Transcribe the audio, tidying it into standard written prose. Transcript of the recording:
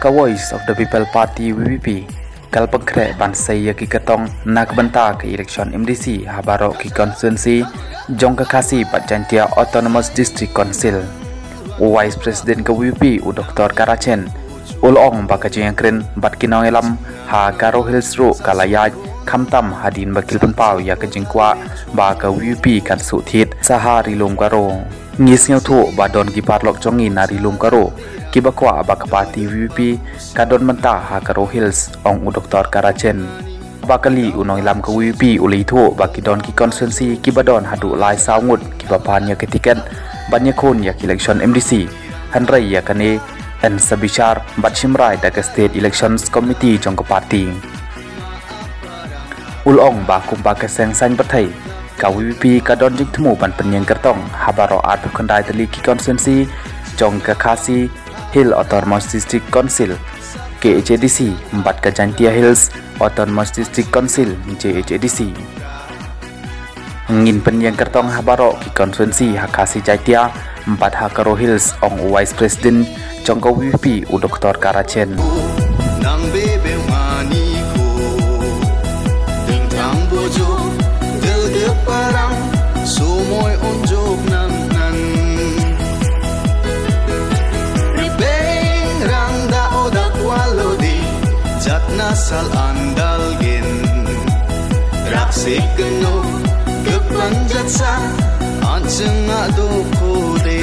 ka Voice of the People Party VVP kalpakre bansai ki katong nakbanta ke election MDC habaro ki constituency jongka khasi Batjantia Autonomous District Council. Vice President ke VVP u Dr. Karachen ulong bakajengkren batkinong elam ha Garo Hills ro kalayaj khamtam hadin bakil penpau ya kejengkwa ba ka VVP kan suthit sahari lum Garo ngis ngeu thu badon ki parlok jongi nari lum Garo kibakwa bakapati VVP kadon menta ha Garo Hills ong u Dr. Karachen bakali unong ilam ke VVP uli thu bakidon ki constituency kibadon hadu lai saungut kibapan ya ketikan banyak kon ya election MDC hanrai ya kane en sabichar batshimrai da state elections committee jong party ulong ba kumba ka sengsan bathai ka VVP kadon jingthmu ban penyeng kertong habaro at khandai tali ki constituency jong ka khasi Hill Autonomous District Council KHADC Mbat Kajantia Hills Autonomous District Council JHADC ngin penyeng kertong habaro ki constituency hakasi Jaitia Mbat Garo Hills ong Vice President jong ka VVP u Dr. Karachen nang bebe mani ko tang bojo de parang sumoy onjok nan rebeng rang da odak walodi jatna sal andal gen raksik geno kepanjat sa anjeng ado ko de